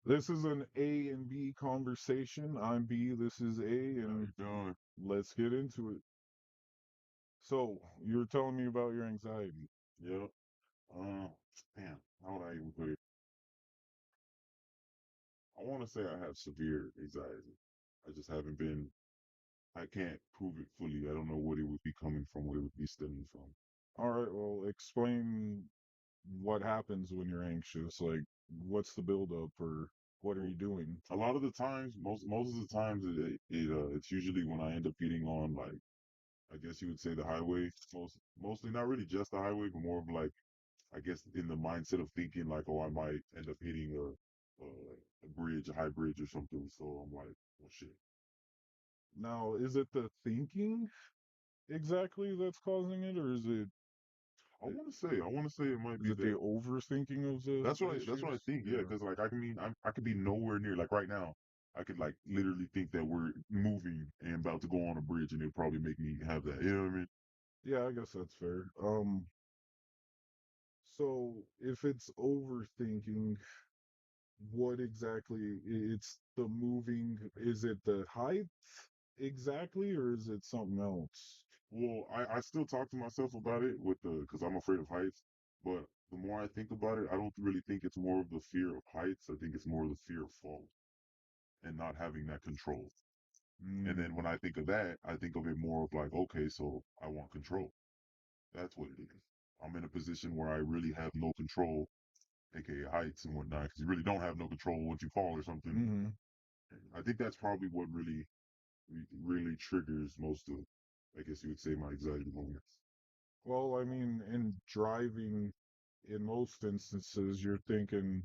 This is an A and B conversation. I'm B, this is A, How and you doing? let's get into it. So, you're telling me about your anxiety. Yep. Uh, damn. How would I even put it? I want to say I have severe anxiety. I just haven't been. I can't prove it fully. I don't know what it would be coming from, what it would be stemming from. All right, well, explain what happens when you're anxious. Like, what's the buildup, or what are Well, you doing? a lot of the times, most of the times, it's usually when I end up getting on, like, I guess you would say, the highway. Mostly not really just the highway, but more of like, I guess, in the mindset of thinking like, oh, I might end up hitting a bridge, a high bridge or something. So I'm like, well, shit. Now, is it the thinking exactly that's causing it, or I want to say it might is be it the that. overthinking of the That's what I issues? think. Yeah, Yeah. because like I could be nowhere near, like right now. I could like literally think that we're moving and about to go on a bridge, and it'll probably make me have that. You know what I mean? Yeah, I guess that's fair. So if it's overthinking, what exactly it's the moving, is it the height exactly, or is it something else? Well, I still talk to myself about it with the because I'm afraid of heights. But the more I think about it, I don't really think it's more of the fear of heights. I think it's more of the fear of fall and not having that control. And then when Mm. I think of that, I think of it more of like, okay, so I want control. That's what it is. I'm in a position where I really have no control, aka heights and whatnot, because you really don't have no control once you fall or something. Hmm. I think that's probably what really triggers most of, I guess you would say, my anxiety moments. Well, I mean, in driving, in most instances, you're thinking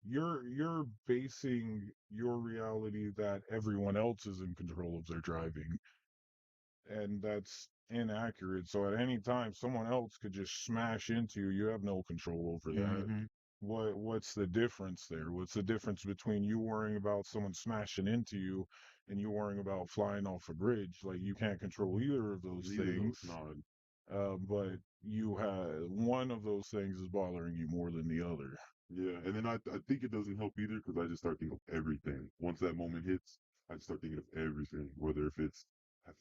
you're basing your reality that everyone else is in control of their driving, and that's inaccurate. So at any time, someone else could just smash into you. You have no control over that. Hmm. What's the difference there? What's the difference between you worrying about someone smashing into you and you worrying about flying off a bridge? Like, you can't control either of those Neither of things, those. No. but you have one of those things is bothering you more than the other. Yeah, and then I think it doesn't help either because I just start thinking of everything. Once that moment hits, I just start thinking of everything. Whether if it's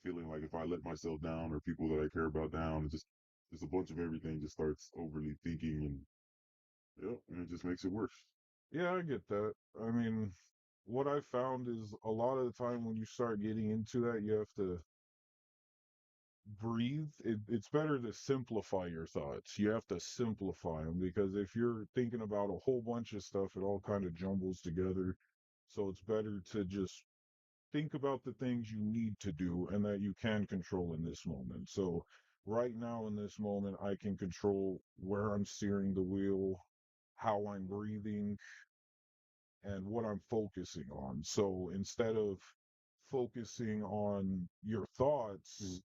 feeling like if I let myself down or people that I care about down, just a bunch of everything just starts overly thinking and yeah, and it just makes it worse. Yeah, I get that. I mean, what I found is a lot of the time when you start getting into that, you have to breathe. It's better to simplify your thoughts. You have to simplify them, because if you're thinking about a whole bunch of stuff, it all kind of jumbles together. So it's better to just think about the things you need to do and that you can control in this moment. So right now in this moment, I can control where I'm steering the wheel, how I'm breathing, and what I'm focusing on. So instead of focusing on your Mm. thoughts,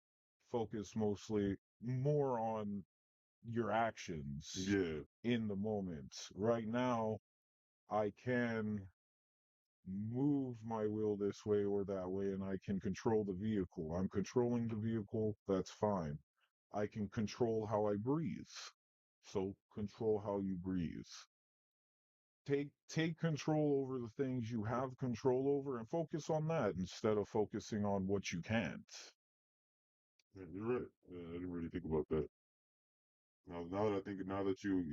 focus mostly more on your actions Yeah, in the moment. Right now, I can move my wheel this way or that way, and I can control the vehicle. I'm controlling the vehicle, that's fine. I can control how I breathe. So control how you breathe. Take control over the things you have control over and focus on that instead of focusing on what you can't. yeah, you're right. I didn't really think about that. Now that I think, now that you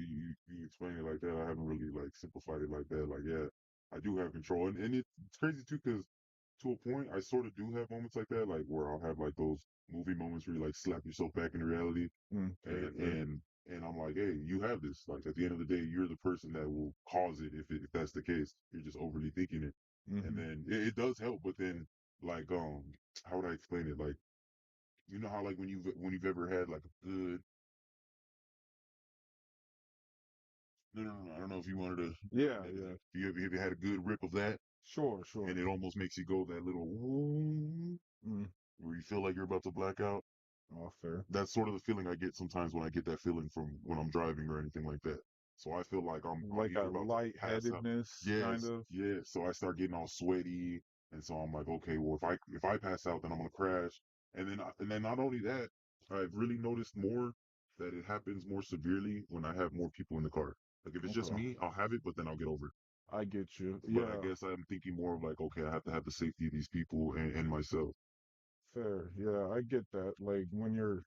explain it like that, I haven't really like simplified it like that. Like, yeah, I do have control, and it's crazy too because to a point, I sort of do have moments like that, like where I'll have like those movie moments where you like slap yourself back into reality, Fair, and fair. and and I'm like, hey, you have this. Like at the end of the day, you're the person that will cause it if that's the case. You're just overly thinking it, and Hmm. then it does help, but then like how would I explain it? Like you know how like when you've ever had like a good no, I don't know if you wanted to Yeah, maybe yeah. like if you had a good rip of that, Sure, and sure. it almost makes you go that little "Ooh," Mm. where you feel like you're about to black out. Oh, fair. That's sort of the feeling I get sometimes when I get that feeling from when I'm driving or anything like that. So I feel like I'm Like a either about to pass out. lightheadedness, kind Yes, of. yeah. So I start getting all sweaty, and so I'm like, okay, well if I pass out, then I'm gonna crash. And then not only that, I've really noticed more that it happens more severely when I have more people in the car. Like if it's just Okay. me, I'll have it, but then I'll get over it. I get you. But I Yeah, guess I'm thinking more of like, okay, I have to have the safety of these people and myself. fair. Yeah, I get that. Like when you're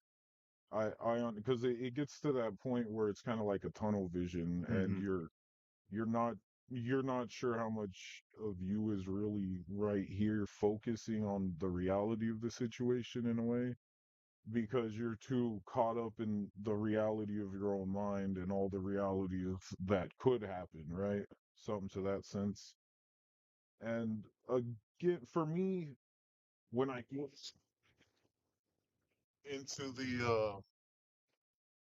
because it gets to that point where it's kind of like a tunnel vision, and Hmm. you're not you're not sure how much of you is really right here focusing on the reality of the situation in a way, because you're too caught up in the reality of your own mind and all the reality of that could happen, right? Something to that sense. And again, for me, when I get into the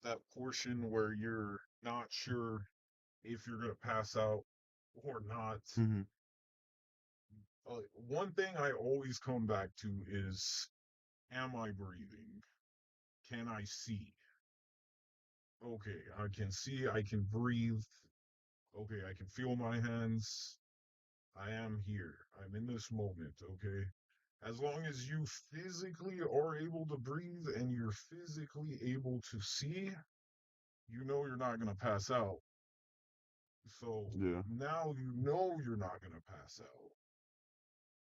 that portion where you're not sure if you're gonna pass out or not, Hmm. one thing I always come back to is, am I breathing? Can I see? Okay, I can see, I can breathe. Okay, I can feel my hands. I am here. I'm in this moment, okay? As long as you physically are able to breathe and you're physically able to see, you know you're not going to pass out. So Yeah. now you know you're not going to pass out.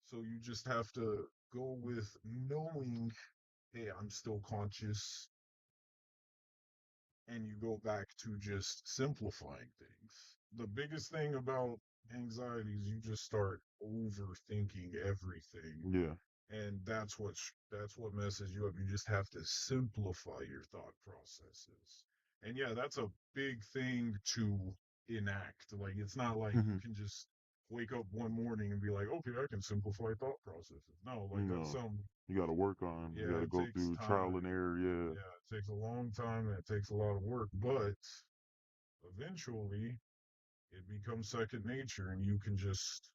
So you just have to go with knowing, hey, I'm still conscious, and you go back to just simplifying things. The biggest thing about anxiety is you just start overthinking everything, Yeah. and that's what messes you up. You just have to simplify your thought processes. And yeah, that's a big thing to enact. Like it's not like you Hmm. can just wake up one morning and be like, okay, I can simplify thought processes. No, like that's No. some You got to work on. You yeah, got to it go takes through trial and time. error. Yeah. Yeah, it takes a long time and it takes a lot of work, but eventually it becomes second nature and you can just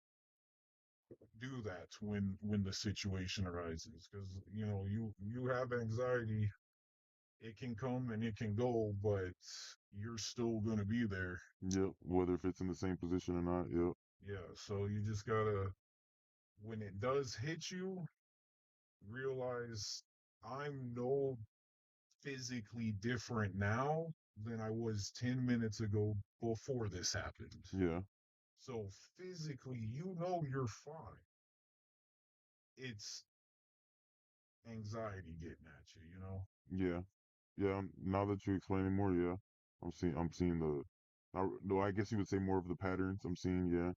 do that when the situation arises, because you have anxiety. It can come and it can go, but you're still going to be there. Yep. Whether if it's in the same position or not. Yep. Yeah, so you just gotta, when it does hit you, realize I'm no physically different now than I was 10 minutes ago before this happened. Yeah. So physically, you're fine. It's anxiety getting at you. Yeah. Yeah. Now that you explain it more, yeah, I'm seeing the. No, I guess you would say more of the patterns. I'm seeing, yeah,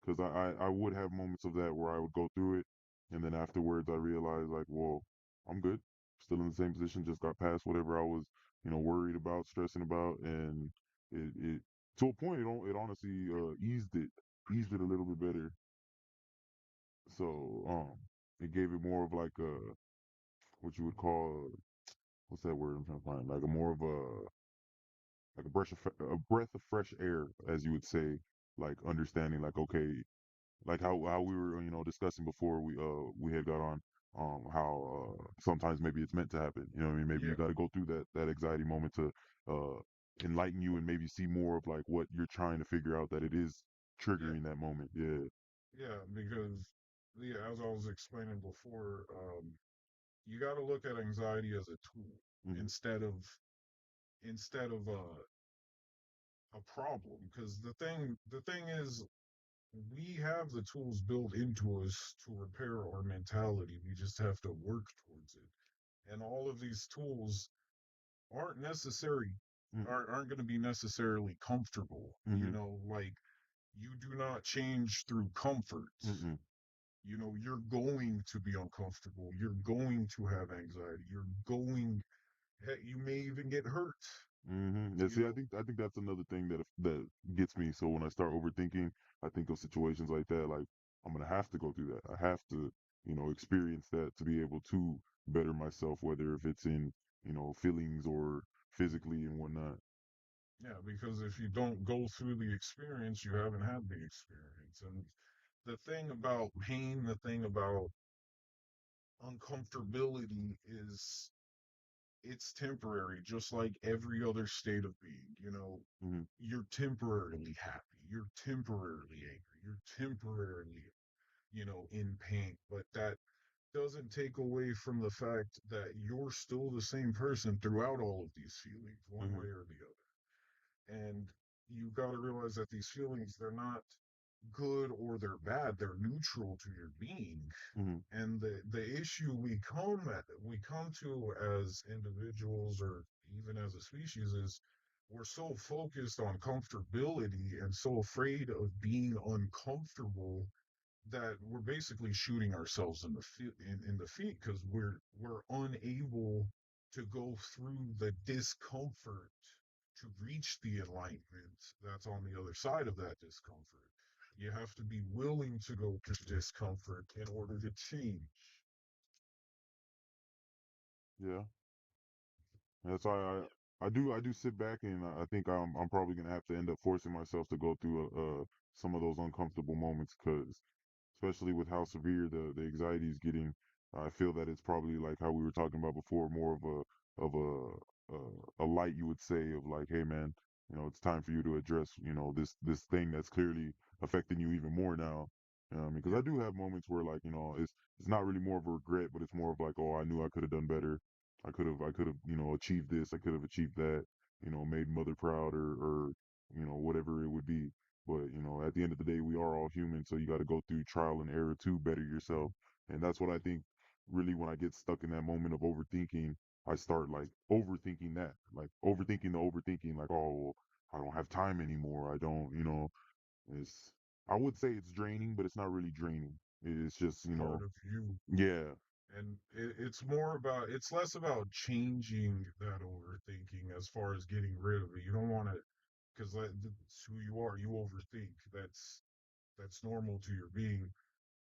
because I would have moments of that where I would go through it, and then afterwards I realized like, well, I'm good, still in the same position, just got past whatever I was, worried about, stressing about, and it to a point it honestly eased it a little bit better. So it gave it more of like a what you would call what's that word I'm trying to find, like a more of a breath of fresh air, as you would say, like understanding like, okay, like how we were discussing before we had got on, how sometimes maybe it's meant to happen, what I mean, maybe you Yeah, got to go through that anxiety moment to uh enlighten you and maybe see more of like what you're trying to figure out, that it is yeah, triggering that moment. Yeah. yeah. Because yeah, as I was explaining before, you got to look at anxiety as a tool Hmm. instead of a problem. Because the thing is, we have the tools built into us to repair our mentality. We just have to work towards it. And all of these tools aren't necessary aren't going to be necessarily comfortable. Hmm. Like you do not change through comfort. Hmm. You're going to be uncomfortable. You're going to have anxiety. You're going, heck, you may even get hurt, Yeah, you see, I know? think I think that's another thing that gets me. So when I start overthinking, I think of situations like that. Like I'm gonna have to go through that. I have to, experience that to be able to better myself, whether if it's in, feelings or physically and whatnot. Yeah, because if you don't go through the experience, you haven't had the experience. And the thing about pain, the thing about uncomfortability is it's temporary, just like every other state of being. Hmm. You're temporarily happy, you're temporarily angry, you're temporarily, in pain. But that doesn't take away from the fact that you're still the same person throughout all of these feelings, one Hmm. way or the other. And you got to realize that these feelings, they're not good or they're bad. They're neutral to your being. Mhm. And the issue we come to as individuals or even as a species is we're so focused on comfortability and so afraid of being uncomfortable that we're basically shooting ourselves in the in the feet because we're unable to go through the discomfort to reach the enlightenment that's on the other side of that discomfort. You have to be willing to go through discomfort in order to change. Yeah. That's why I do sit back and I think I'm probably gonna have to end up forcing myself to go through some of those uncomfortable moments because especially with how severe the anxiety is getting, I feel that it's probably like how we were talking about before, more of a light you would say of like, hey man, it's time for you to address this thing that's clearly affecting you even more now. Because I Yeah, do have moments where like it's not really more of a regret, but it's more of like, oh, I knew I could have done better. I could have achieved this. I could have achieved that. Made mother proud or whatever it would be. But at the end of the day, we are all human, so you got to go through trial and error to better yourself. And that's what I think. Really, when I get stuck in that moment of overthinking, I start like overthinking that, like overthinking the overthinking. Like, oh, well, I don't have time anymore. I don't, it's. I would say it's draining, but it's not really draining. It's it's just, part of you. yeah, And it's less about changing that overthinking as far as getting rid of it. You don't want to, because that's who you are. You overthink. That's normal to your being.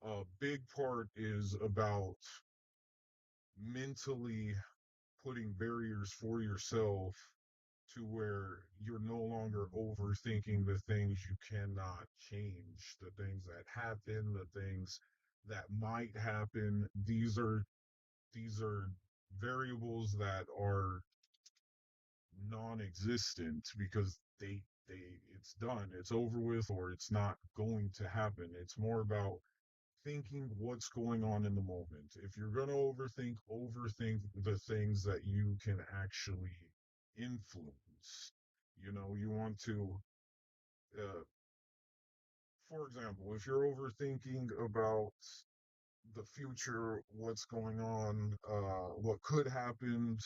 A big part is about mentally putting barriers for yourself to where you're no longer overthinking the things you cannot change, the things that happen, the things that might happen. These are variables that are non-existent because they it's done, it's over with, or it's not going to happen. It's more about thinking what's going on in the moment. If you're going to overthink the things that you can actually influence. You want to, uh, for example, if you're overthinking about the future, what's going on, what could happen,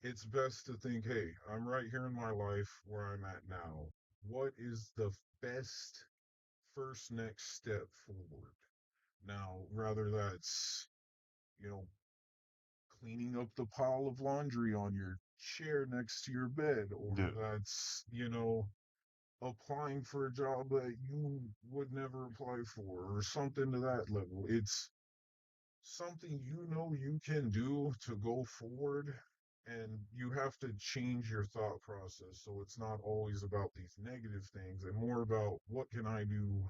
it's best to think, hey, I'm right here in my life where I'm at now. What is the best first next step forward? Now, rather that's, you know, cleaning up the pile of laundry on your chair next to your bed, or yeah, that's, applying for a job that you would never apply for, or something to that level. It's something you can do to go forward, and you have to change your thought process so it's not always about these negative things and more about what can I do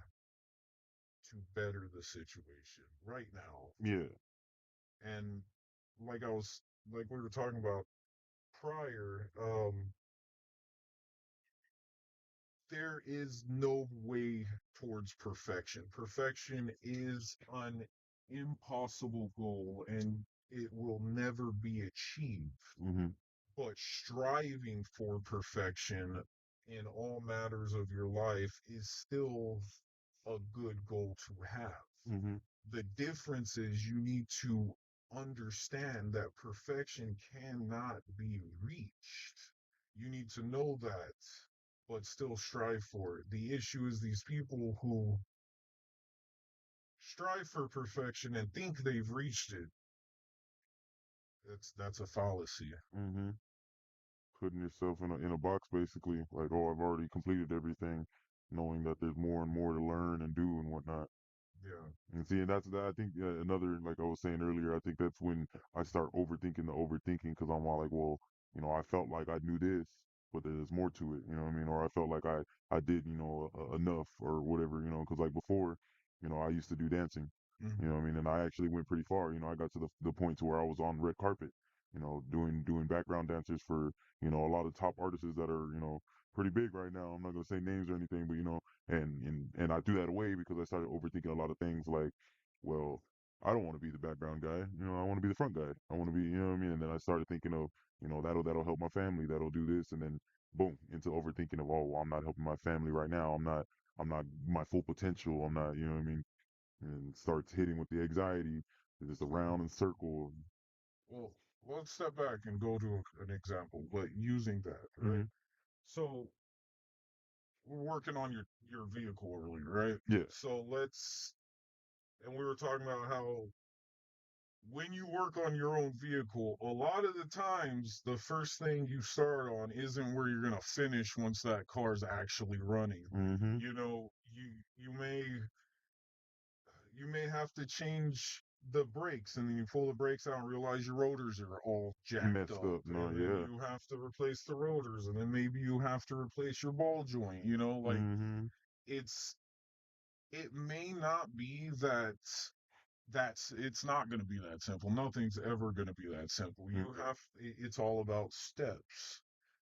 to better the situation right now. yeah. And like I was like we were talking about prior, there is no way towards perfection. Perfection is an impossible goal and it will never be achieved. Mhm, But striving for perfection in all matters of your life is still a good goal to have. mhm, The difference is you need to understand that perfection cannot be reached. You need to know that, but still strive for it. The issue is these people who strive for perfection and think they've reached it. That's a fallacy. mhm. Putting yourself in a box basically, like, oh, I've already completed everything, knowing that there's more and more to learn and do and whatnot. Yeah. And see, and that's that. I think another, like I was saying earlier, I think that's when I start overthinking the overthinking because I'm all like, well, I felt like I knew this, but there's more to it. You know what I mean? Or I felt like I did, enough or whatever. Because like before, I used to do dancing. You Hmm. know what I mean? And I actually went pretty far. I got to the point to where I was on red carpet. Doing background dancers for a lot of top artists that are pretty big right now. I'm not gonna say names or anything, but and I threw that away because I started overthinking a lot of things like, well, I don't want to be the background guy. I want to be the front guy. I want to be, what I mean? And then I started thinking of, that'll help my family. That'll do this. And then boom, into overthinking of, oh, well, I'm not helping my family right now. I'm not my full potential. I'm not, you know what I mean? And starts hitting with the anxiety. It's just around in circle. Well, let's step back and go to an example, but using that, right? Mm-hmm. So we're working on your vehicle earlier, right? Yeah. So let's and we were talking about how when you work on your own vehicle, a lot of the times the first thing you start on isn't where you're gonna finish once that car's actually running. Mm-hmm. You know, you may have to change the brakes, and then you pull the brakes out and realize your rotors are all jacked Messed up, up. No, and then yeah. you have to replace the rotors, and then maybe you have to replace your ball joint. Like Mm-hmm. it's it may not be that's it's not going to be that simple. Nothing's ever going to be that simple. It's all about steps.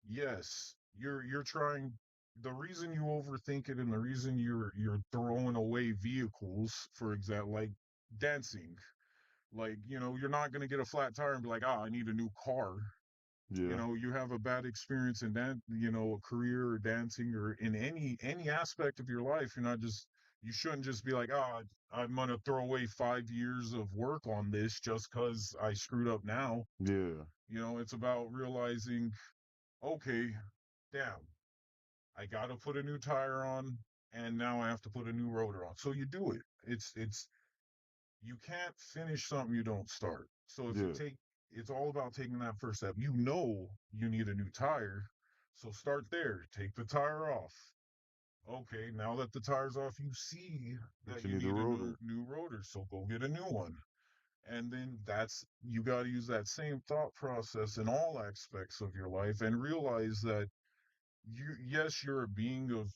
Yes, you're trying. The reason you overthink it, and the reason you're throwing away vehicles, for example, like dancing, like you're not going to get a flat tire and be like, I need a new car. Yeah. You have a bad experience in that, a career or dancing or in any aspect of your life. You shouldn't just be like, I'm gonna throw away 5 years of work on this just because I screwed up now. Yeah. It's about realizing, okay, damn, I gotta put a new tire on, and now I have to put a new rotor on. So you do it. It's you can't finish something you don't start. So Yeah. it's all about taking that first step. You need a new tire. So start there. Take the tire off. Okay, now that the tire's off, you see But that you you need a need a rotor. new rotor. So go get a new one. And then you got to use that same thought process in all aspects of your life and realize that yes, you're a being of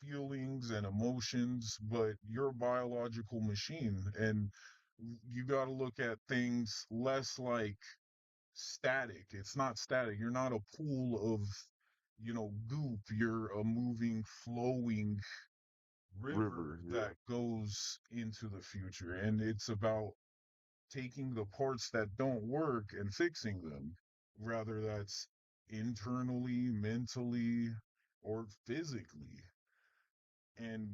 feelings and emotions, but you're a biological machine, and you got to look at things less like static. It's not static. You're not a pool of goop. You're a moving, flowing river River. Yeah. that goes into the future, and it's about taking the parts that don't work and fixing them. Rather, that's internally, mentally, or physically. And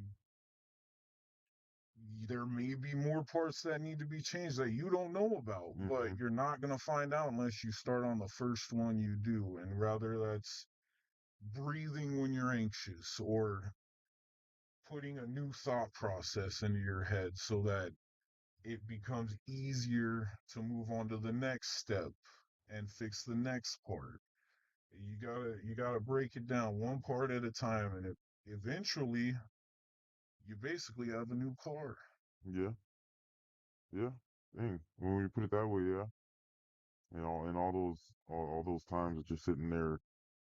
there may be more parts that need to be changed that you don't know about, but Mm-hmm. you're not going to find out unless you start on the first one you do. And rather, that's breathing when you're anxious or putting a new thought process into your head so that it becomes easier to move on to the next step and fix the next part. You gotta break it down one part at a time, and eventually you basically have a new car. Yeah. Yeah. Dang. When you put it that way, yeah. And all those times that you're sitting there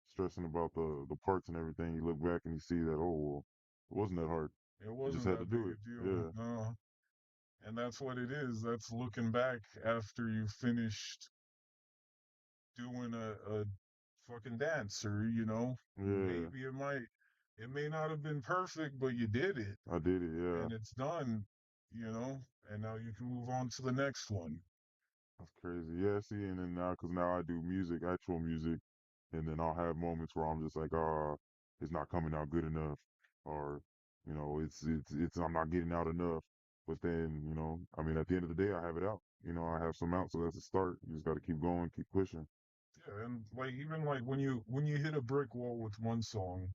stressing about the parts and everything, you look back and you see that, oh well, it wasn't that hard. It You just wasn't had to that big do a it. deal. Yeah. No. And that's what it is. That's looking back after you finished doing a fucking dance, or Yeah. maybe it may not have been perfect, but you did it I did it, yeah. and it's done, and now you can move on to the next one. That's crazy. Yeah, see, and then now, cause now I do music, actual music, and then I'll have moments where I'm just like, it's not coming out good enough, or, I'm not getting out enough. But then, I mean, at the end of the day, I have it out. I have some out, so that's a start. You just got to keep going, keep pushing. Yeah, and like even like when you hit a brick wall with one song,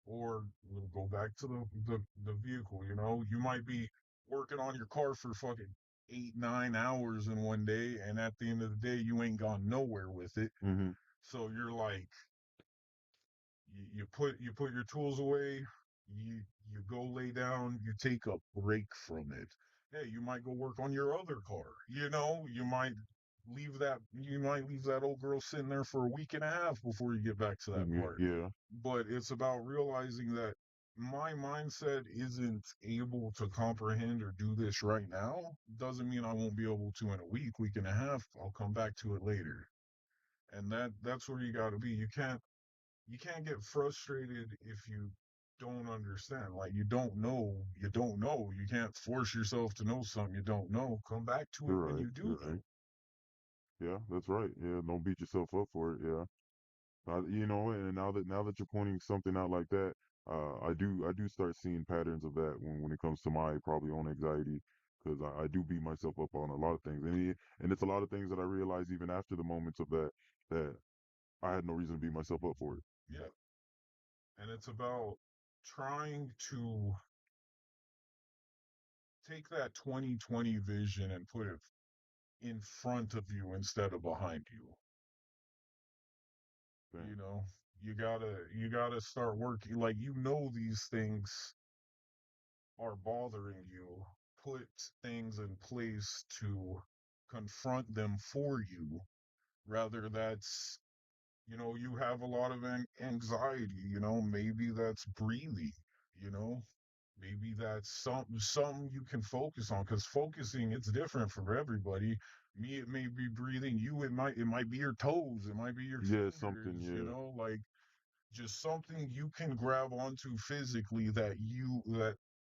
or we'll go back to the vehicle, you might be working on your car for fucking 8 9 hours in one day, and at the end of the day you ain't gone nowhere with it. Hmm. So you're like, you put your tools away, you go lay down, you take a break from it. Hey, you might go work on your other car. You might leave that old girl sitting there for a week and a half before you get back to that part. Yeah, But it's about realizing that my mindset isn't able to comprehend or do this right now. Doesn't mean I won't be able to in a week and a half. I'll come back to it later. And that's where you got to be. You can't get frustrated if you don't understand. Like, you don't know. You can't force yourself to know something you don't know. Come back to it you're when right. you do, You're right. Yeah, that's right. Yeah, don't beat yourself up for it. Yeah. And now that you're pointing something out like that, I do start seeing patterns of that when it comes to my probably own anxiety, because I do beat myself up on a lot of things, and it's a lot of things that I realize even after the moments of that I had no reason to beat myself up for it. Yeah. And it's about trying to take that 2020 vision and put it in front of you instead of behind you. Damn. You know, you gotta start working, like, these things are bothering you. Put things in place to confront them for you. Rather, that's, you have a lot of anxiety, maybe that's breathing, you know, maybe that's something you can focus on, because focusing, it's different for everybody. Me, it may be breathing. You, it might be your toes, it might be your Yeah, something. fingers, Yeah, like, just something you can grab onto physically that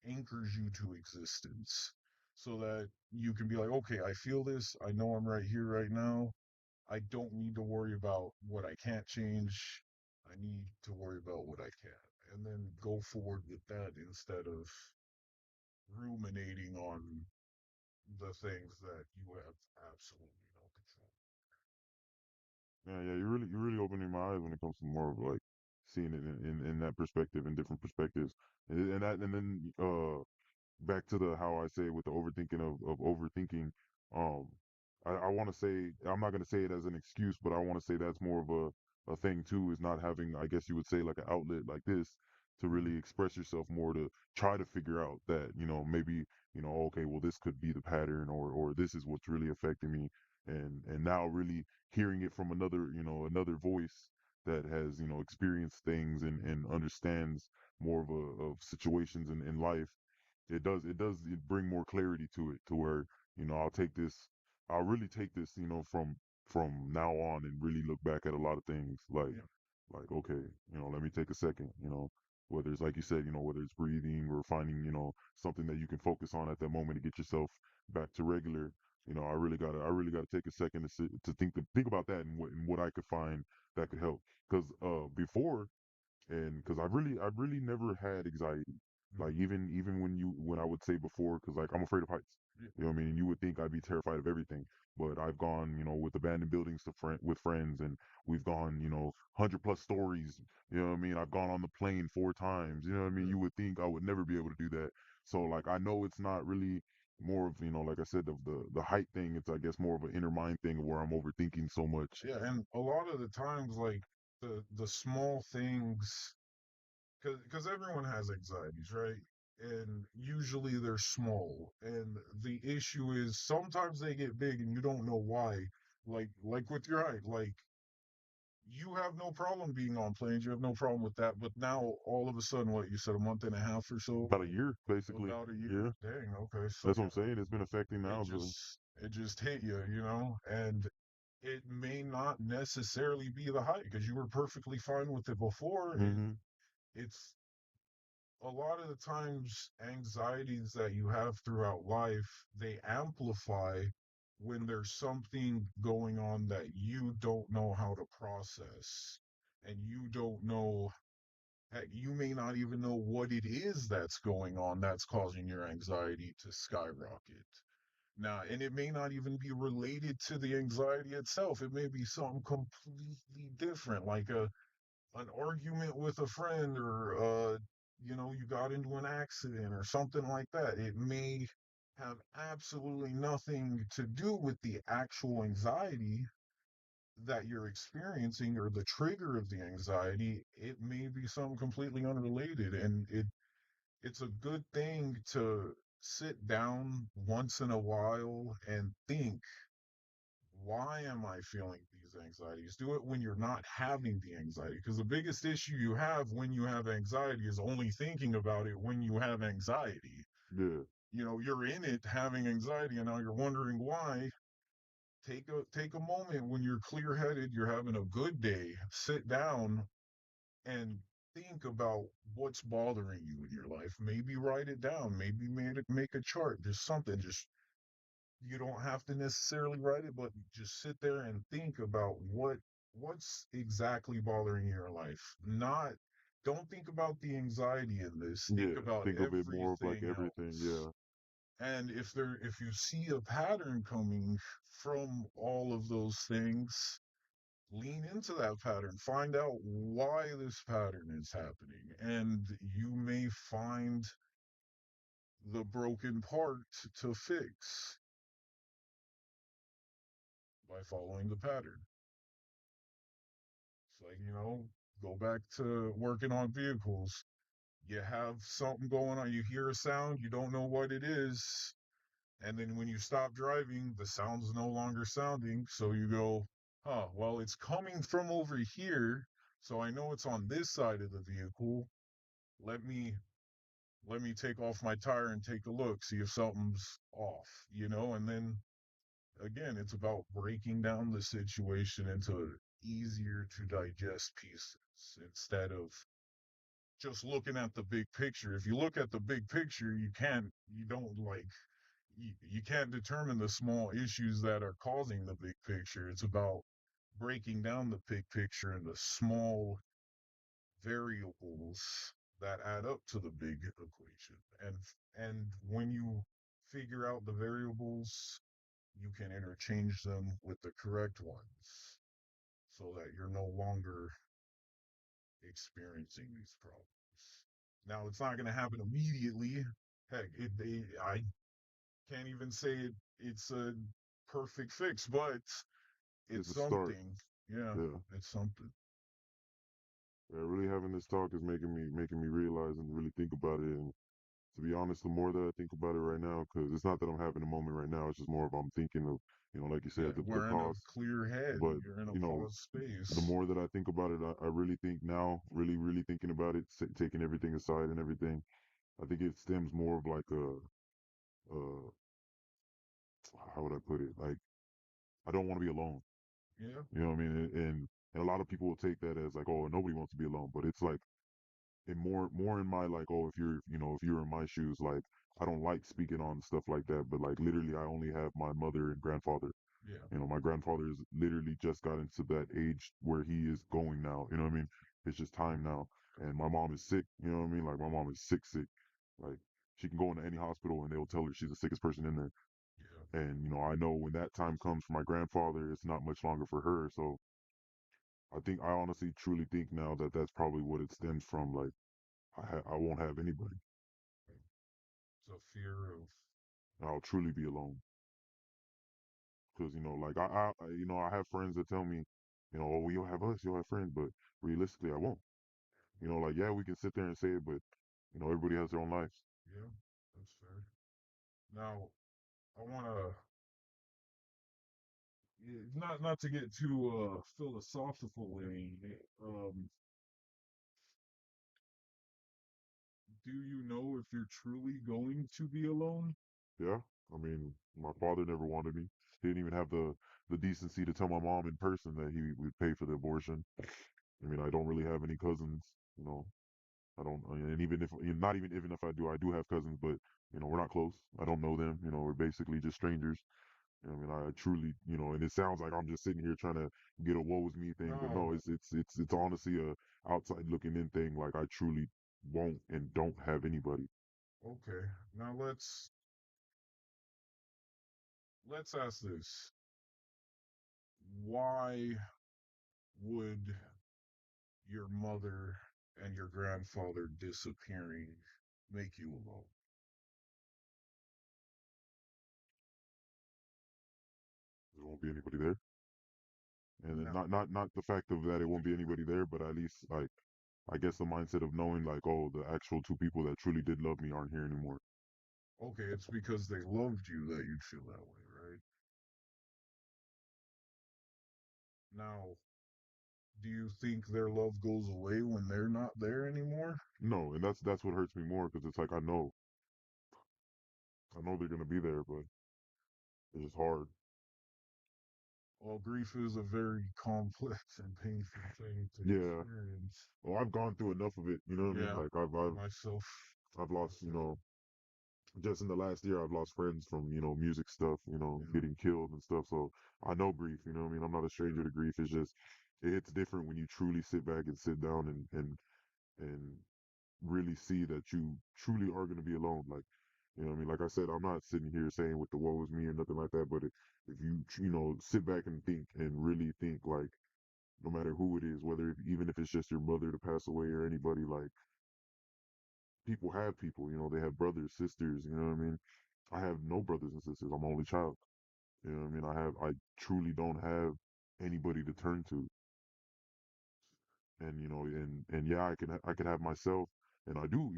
anchors you to existence, so that you can be like, okay, I feel this, I know I'm right here right now. I don't need to worry about what I can't change. I need to worry about what I can. And then go forward with that instead of ruminating on the things that you have absolutely no control. yeah. You're really opening my eyes when it comes to more of like seeing it in that perspective, in different perspectives, and that, and then back to the how I say with the overthinking of overthinking. Um, I want to say, I'm not gonna say it as an excuse, but I want to say that's more of a thing too, is not having, I guess you would say, like an outlet like this to Mm. really express yourself more, to try to figure out that, maybe, okay, well, this could be the pattern, or this is what's really affecting me, and now really hearing it from another voice that has, experienced things, and understands more of situations in life. It bring more clarity to it, to where, I'll really take this, from now on, and really look back at a lot of things, Yeah. okay, let me take a second, whether it's like you said, whether it's breathing, or finding, something that you can focus on at that moment to get yourself back to regular. I really gotta take a second to think about that, and what I could find that could help. Because before, and because I've really never had anxiety. Mm. Like, even when I would say before, because like I'm afraid of heights. Yeah. You know what I mean? You would think I'd be terrified of everything, but I've gone, with abandoned buildings with friends, and we've gone, 100+ stories. You know what I mean? I've gone on the plane 4 times. You know what I mean? Yeah. You would think I would never be able to do that. So like, I know it's not really more of, like I said, the height thing. It's, I guess, more of an inner mind thing where I'm overthinking so much. Yeah. And a lot of the times, like, the small things, because everyone has anxieties, right? And usually they're small. And the issue is sometimes they get big and you don't know why. Like with your height, like, you have no problem being on planes. You have no problem with that. But now all of a sudden, what you said, a month and a half or so, About a year, basically. about a year. Yeah, Dang. Okay. So that's what I'm yeah, saying. It's been affecting it now. So. just it just hit you, and it may not necessarily be the height, because you were perfectly fine with it before. Hmm. It's a lot of the times anxieties that you have throughout life, they amplify when there's something going on that you don't know how to process, and you don't know, heck, you may not even know what it is that's going on that's causing your anxiety to skyrocket. Now, and it may not even be related to the anxiety itself. It may be something completely different, like an argument with a friend, or you got into an accident or something like that. It may have absolutely nothing to do with the actual anxiety that you're experiencing, or the trigger of the anxiety. It may be something completely unrelated, and it's a good thing to sit down once in a while and think, why am I feeling these anxieties? Do it when you're not having the anxiety. Because the biggest issue you have when you have anxiety is only thinking about it when you have anxiety. Yeah. You're in it having anxiety, and now you're wondering why. Take a moment when you're clear headed, you're having a good day. Sit down and think about what's bothering you in your life. Maybe write it down. Maybe make a chart. Just something. Just, you don't have to necessarily write it, but just sit there and think about what's exactly bothering your life. Not don't think about the anxiety in this. Think Yeah. about Think of it more of like everything everything. else. Yeah. And if you see a pattern coming from all of those things, lean into that pattern. Find out why this pattern is happening. And you may find the broken part to fix by following the pattern. It's like, go back to working on vehicles. You have something going on, you hear a sound, you don't know what it is. And then when you stop driving, the sound's no longer sounding. So you go, well, it's coming from over here. So I know it's on this side of the vehicle. Let me take off my tire and take a look, see if something's off, and then again, it's about breaking down the situation into easier to digest pieces instead of just looking at the big picture. If you look at the big picture, you don't like, you can't determine the small issues that are causing the big picture. It's about breaking down the big picture into small variables that add up to the big equation. And when you figure out the variables, you can interchange them with the correct ones so that you're no longer experiencing these problems. Now, it's not going to happen immediately. Heck, I can't even say it's a perfect fix, but It's it's a start. something. Yeah, Yeah. it's something. Yeah. Really having this talk is making me realize and really think about it. And to be honest, the more that I think about it right now, because it's not that I'm having a moment right now, it's just more of I'm thinking of, like you Yeah, said, the we're in a cause. clear head. But You're in a you know, pause the space. more that I think about it, I really think now, really, really thinking about it, taking everything aside and everything, I think it stems more of like a how would I put it? Like I don't want to be alone. Yeah, You know what I mean? And a lot of people will take that as like, oh, nobody wants to be alone. But it's like, and more in my like, oh, if you're in my shoes, like I don't like speaking on stuff like that. But like literally, I only have my mother and grandfather. yeah, My grandfather is literally just got into that age where he is going now. You know what I mean? It's just time now. And my mom is sick. You know what I mean? Like my mom is sick, sick. Like she can go into any hospital and they'll tell her she's the sickest person in there. yeah. And I know when that time comes for my grandfather, it's not much longer for her. So I honestly truly think now that that's probably what it stems from. Like I won't have anybody. It's a fear of, I'll truly be alone. Because like I have friends that tell me, oh, well, you'll have us, you'll have friends, but realistically, I won't. Like yeah, we can sit there and say it, but everybody has their own lives. yeah, that's fair. Now, I want to, not to get too philosophical, Wayne. Um, do you know if you're truly going to be alone? Yeah, I mean, my father never wanted me. He didn't even have the decency to tell my mom in person that he would pay for the abortion. I mean, I don't really have any cousins. You know, I don't, and even if not even if I do have cousins, but we're not close. I don't know them. We're basically just strangers. I mean, I truly, and it sounds like I'm just sitting here trying to get a woe is me thing, but no, No. it's honestly a outside looking in thing. Like I truly won't and don't have anybody. Okay. Now let's ask this. Why would your mother and your grandfather disappearing make you alone? There won't be anybody there, and then Now, not the fact of that it won't be anybody there, but at least like I guess the mindset of knowing like, oh, the actual two people that truly did love me aren't here anymore. okay, it's because they loved you that you'd feel that way, right? Now, do you think their love goes away when they're not there anymore? No, and that's what hurts me more because it's like I know they're gonna be there, but it's just hard. Well, grief is a very complex and painful thing to Yeah. experience. Well, I've gone through enough of it. You know what I mean? Yeah, Like myself, I've I lost. feel it. Just in the last year, I've lost friends from music stuff. Yeah, Getting killed and stuff. So I know grief. You know what I mean? I'm not a stranger to grief. It's just it hits different when you truly sit back and sit down and and really see that you truly are going to be alone. Like, you know what I mean? Like I said, I'm not sitting here saying with the woe is me or nothing like that, but if you, sit back and think and really think, like, no matter who it is, whether even if it's just your mother to pass away or anybody, like, people have people, they have brothers, sisters, you know what I mean? I have no brothers and sisters. I'm an only child. You know what I mean? I truly don't have anybody to turn to. And and yeah, I can have myself, and I do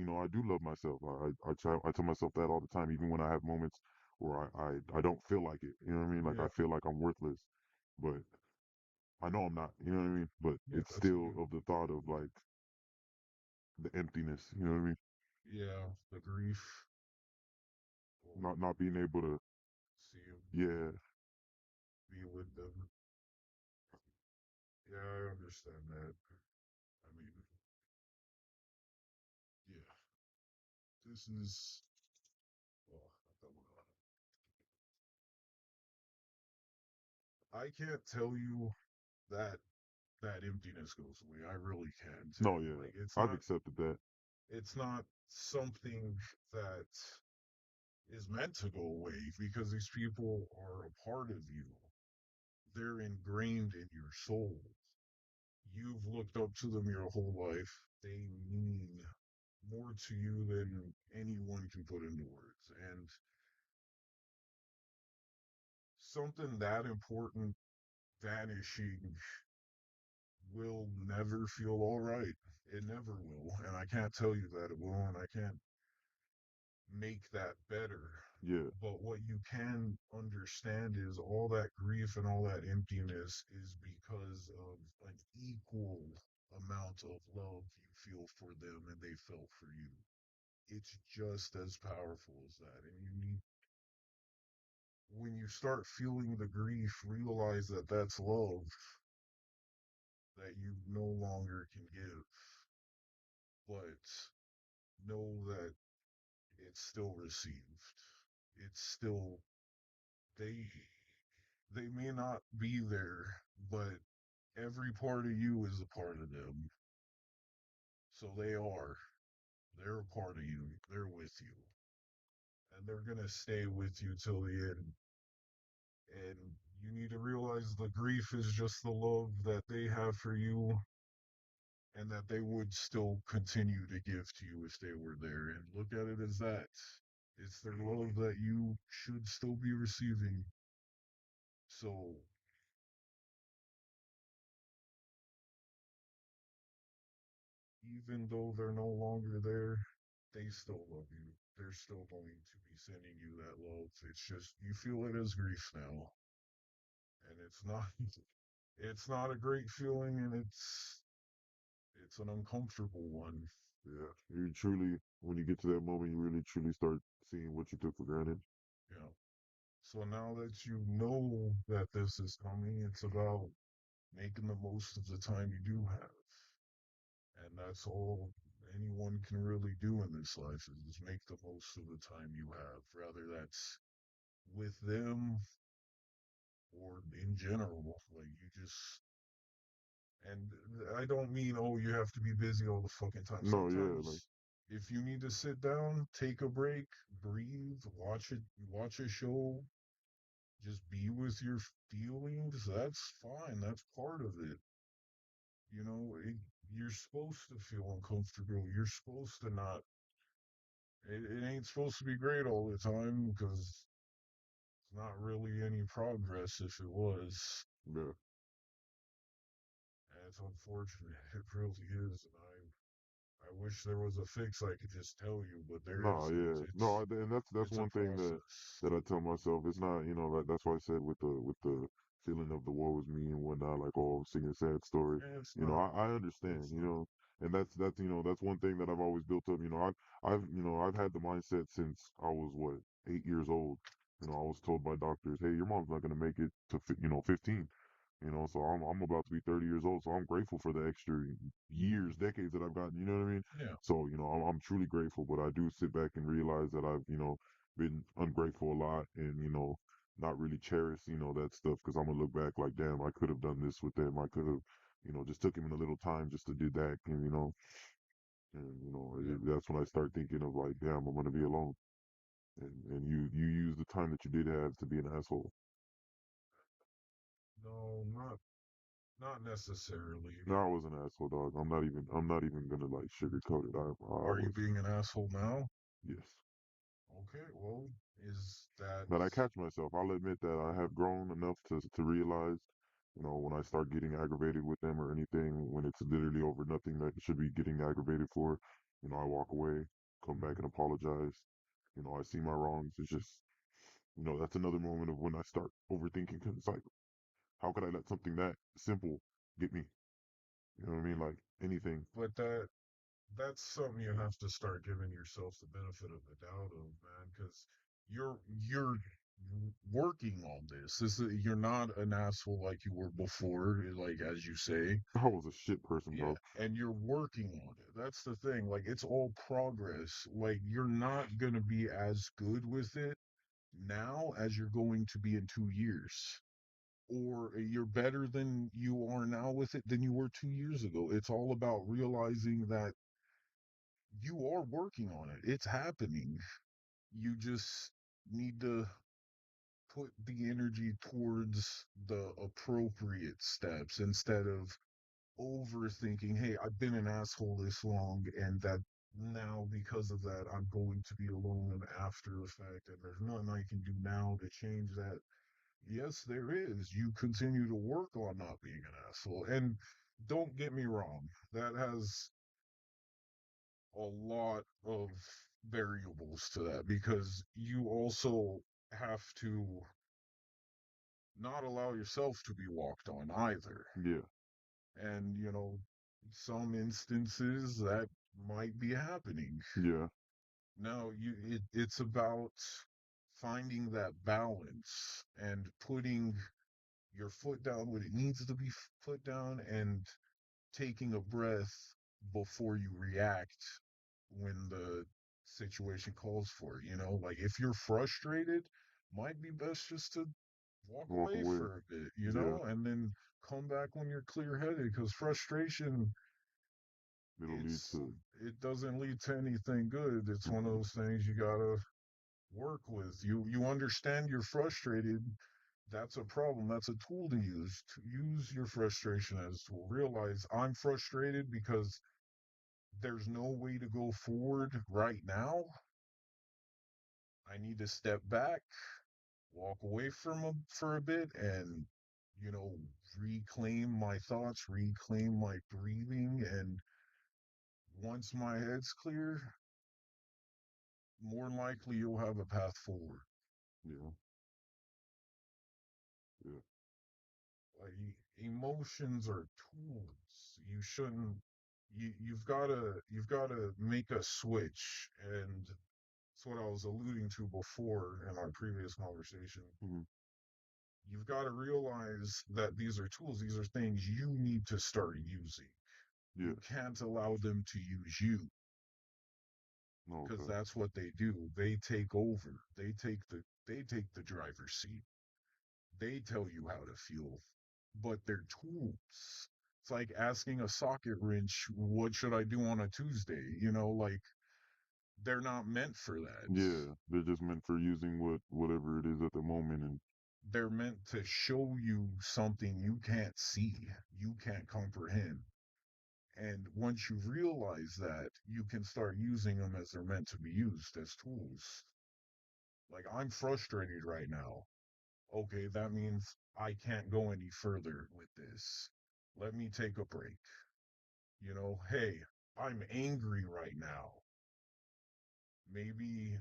love myself. I tell myself that all the time, even when I have moments where I don't feel like it. You know what I mean? Like, Yeah, I feel like I'm worthless, but I know I'm not. You know what I mean? But yeah, it's that's a still good. of the thought of, like, the emptiness. You know what I mean? Yeah, the grief. Well, Not being able to. see him, Yeah. be with them. Yeah, I understand that. I mean, yeah, this is. Well, I can't tell you that that emptiness goes away. I really can't. No. And Yeah. like, it's I've not. accepted that. It's not something that is meant to go away because these people are a part of you. They're ingrained in your soul. You've looked up to them your whole life. They mean more to you than anyone can put into words. And something that important vanishing will never feel all right. It never will. And I can't tell you that it will, and I can't make that better. Yeah. But what you can understand is all that grief and all that emptiness is because of an equal amount of love you feel for them and they felt for you. It's just as powerful as that. And you need, when you start feeling the grief, realize that that's love that you no longer can give. But know that it's still received. It's still, they they may not be there, but every part of you is a part of them. So they are. They're a part of you. They're with you. And they're gonna stay with you till the end. And you need to realize the grief is just the love that they have for you and that they would still continue to give to you if they were there. And look at it as that. It's their love that you should still be receiving. So even though they're no longer there, they still love you. They're still going to be sending you that love. It's just you feel it as grief now. And it's not a great feeling and it's an uncomfortable one. Yeah. You truly, when you get to that moment, you really truly start seeing what you took for granted. Yeah. So now that you know that this is coming, it's about making the most of the time you do have. And that's all anyone can really do in this life is just make the most of the time you have. Rather that's with them or in general. Like you just and I don't mean oh you have to be busy all the fucking time. No, yeah, like, Sometimes if you need to sit down, take a break, breathe, watch a show, just be with your feelings. That's fine. That's part of it. You know, you're supposed to feel uncomfortable. You're supposed to not. It ain't supposed to be great all the time because it's not really any progress if it was. yeah. And it's unfortunate. It really is. And I wish there was a fix I could just tell you, but there No, isn't. yeah, no, and that's It's a one thing that process. I tell myself. It's not, that's why I said with the feeling of the woe is me and whatnot, like, oh, I'm singing a sad story. And it's not. I understand, It's not. and that's that's one thing that I've always built up. I've had the mindset since I was what 8 years old. I was told by doctors, hey, your mom's not gonna make it to 15. So I'm about to be 30 years old, so I'm grateful for the extra years, decades that I've gotten. You know what I mean? Yeah. So, I'm truly grateful, but I do sit back and realize that I've, been ungrateful a lot and, not really cherish, that stuff because I'm gonna look back like, damn, I could have done this with them. I could have, just took him in a little time just to do that. And, And you know, Yeah. that's when I start thinking of like, damn, I'm gonna be alone. And you use the time that you did have to be an asshole. No, not necessarily. No, I was an asshole, dog. I'm not even gonna like sugarcoat it. I Are you was. being an asshole now? Yes. Okay, well, is that But I catch myself. I'll admit that I have grown enough to realize, you know, when I start getting aggravated with them or anything, when it's literally over nothing that should be getting aggravated for, you know, I walk away, come back and Mhm. apologize. You know, I see my wrongs. It's just, you know, that's another moment of when I start overthinking because it's like, how could I let something that simple get me? You know what I mean? Like anything. But that's something you have to start giving yourself the benefit of the doubt of, man, because you're working on this. You're not an asshole like you were before, like as you say. I was a shit person, Yeah, bro. and you're working on it. That's the thing. Like it's all progress. Like you're not gonna be as good with it now as you're going to be in 2 years. Or you're better than you are now with it than you were 2 years ago. It's all about realizing that you are working on it. It's happening. You just need to put the energy towards the appropriate steps instead of overthinking, hey, I've been an asshole this long, and that now because of that, I'm going to be alone after effect, and there's nothing I can do now to change that. Yes, there is. You continue to work on not being an asshole. And don't get me wrong, that has a lot of variables to that because you also have to not allow yourself to be walked on either. Yeah. And, some instances that might be happening. Yeah. Now, it's about finding that balance and putting your foot down when it needs to be put down and taking a breath before you react when the situation calls for it. Like if you're frustrated, might be best just to walk Walk away away. for a bit, Yeah. and then come back when you're clear headed because frustration, It'll lead it's to. it doesn't lead to anything good. It's one of Mm-mm. those things you gotta work with. You understand you're frustrated. That's a problem. That's a tool to use. To use your frustration as a tool. Realize I'm frustrated because there's no way to go forward right now. I need to step back, walk away from for a bit, and you know reclaim my thoughts, reclaim my breathing, and once my head's clear, more likely you'll have a path forward. Yeah. Yeah. Like emotions are tools. You shouldn't. You've gotta make a switch, and that's what I was alluding to before in our previous conversation. Mm-hmm. You've got to realize that these are tools. These are things you need to start using. Yeah. You can't allow them to use you because Okay. that's what they do. They take over. They take the driver's seat. They tell you how to feel, but they're tools. It's like asking a socket wrench, what should I do on a Tuesday? Like they're not meant for that. Yeah. They're just meant for using whatever it is at the moment, and They're meant to show you something you can't see, you can't comprehend. And once you realize that, you can start using them as they're meant to be used as tools. Like, I'm frustrated right now. Okay, that means I can't go any further with this. Let me take a break. Hey, I'm angry right now. Maybe,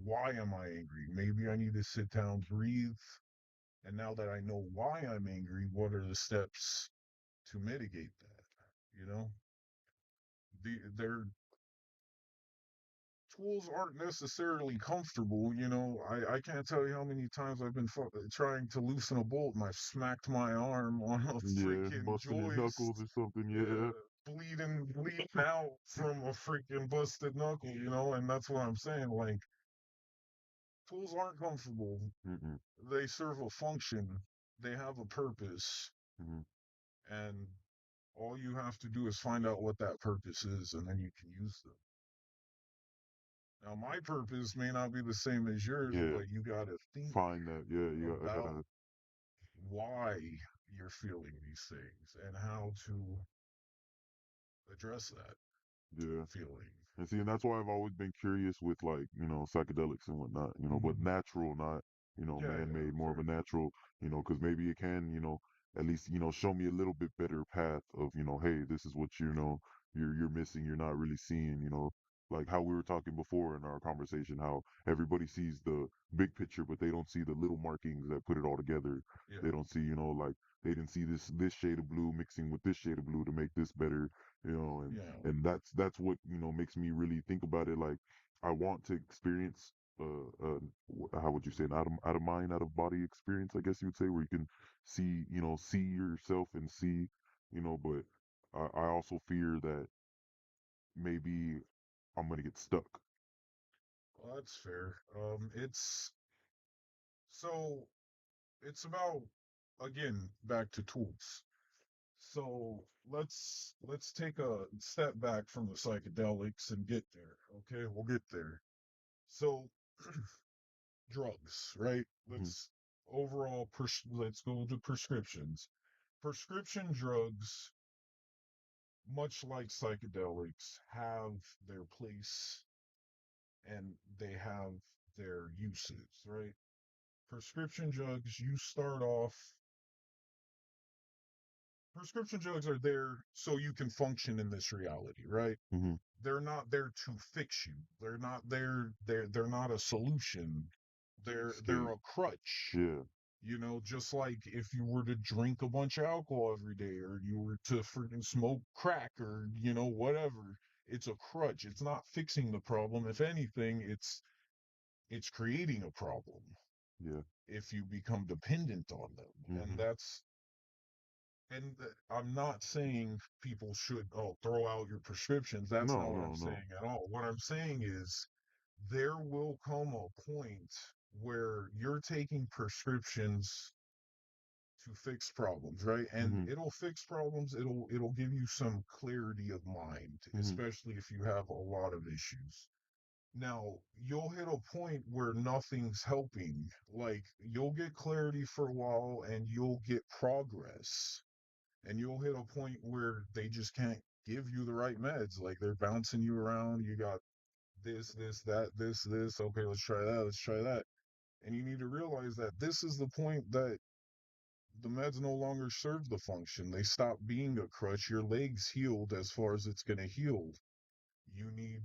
why am I angry? Maybe I need to sit down, breathe. And now that I know why I'm angry, what are the steps to mitigate that? You know, their tools aren't necessarily comfortable. I can't tell you how many times I've been trying to loosen a bolt and I've smacked my arm on a yeah, freaking busting your joist, knuckles or something. Yeah. bleeding out from a freaking busted knuckle. And that's what I'm saying. Like, tools aren't comfortable. Mm-mm. They serve a function. They have a purpose, Mm-hmm. and All you have to do is find out what that purpose is, and then you can use them. Now, my purpose may not be the same as yours, Yeah, but you got to think find that. Yeah, yeah. I about gotta. why you're feeling these things and how to address that Yeah. feeling. And see, and that's why I've always been curious with like, psychedelics and whatnot, but Hmm. natural, not, Yeah, yeah, man-made, more of a fair. natural, because maybe it can, at least, show me a little bit better path of, hey, this is what you're missing, you're not really seeing, like how we were talking before in our conversation, how everybody sees the big picture, but they don't see the little markings that put it all together. Yeah, They don't see, like they didn't see this shade of blue mixing with this shade of blue to make this better, and yeah. that's what makes me really think about it. Like I want to experience how would you say, an out of mind, out of body experience, I guess you would say, where you can see yourself and see, but I also fear that maybe I'm gonna get stuck. Well, that's fair. So it's about, again, back to tools. So let's take a step back from the psychedelics and get there. Okay, we'll get there. So drugs, right? Hmm. Let's go to prescriptions. Prescription drugs, much like psychedelics, have their place and they have their uses, right? Prescription drugs, you start off prescription drugs are there so you can function in this reality, right? Hmm. They're not there to fix you. They're not there. They're not a solution. They're Escape. a crutch. Yeah. Just like if you were to drink a bunch of alcohol every day, or you were to freaking smoke crack, or whatever. It's a crutch. It's not fixing the problem. If anything, it's creating a problem Yeah. if you become dependent on them, and Hmm. that's and I'm not saying people should throw out your prescriptions. That's not No, what no, I'm no. saying at all. What I'm saying is there will come a point where you're taking prescriptions to fix problems, right? And Hmm. it'll fix problems. It'll give you some clarity of mind, Hmm. especially if you have a lot of issues. Now, you'll hit a point where nothing's helping. Like, you'll get clarity for a while and you'll get progress, and you'll hit a point where they just can't give you the right meds. Like, they're bouncing you around. You got this, that, this. Okay, let's try that. Let's try that. And you need to realize that this is the point that the meds no longer serve the function. They stop being a crutch. Your leg's healed as far as it's going to heal. You need